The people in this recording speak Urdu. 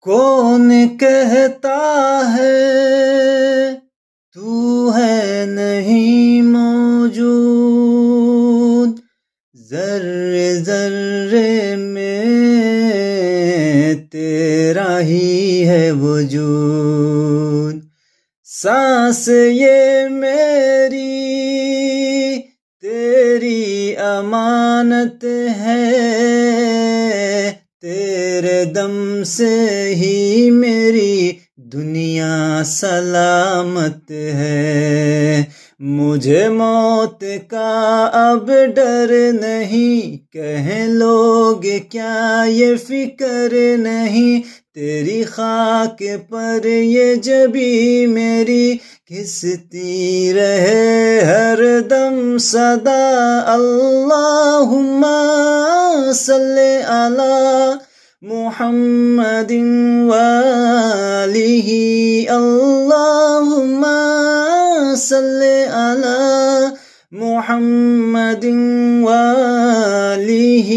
کون کہتا ہے تو ہے نہیں موجود، ذرے ذرے میں تیرا ہی ہے وجود، سانس یہ میری تیری امانت ہے، تیرے دم سے ہی میری دنیا سلامت ہے، مجھے موت کا اب ڈر نہیں، کہیں لوگ کیا یہ فکر نہیں، تیری خاک پر یہ جبی میری گھستی رہے ہر دم صدا، اللہم صلی علی محمد وآلہ، اللہم صلی علی محمد وآلہ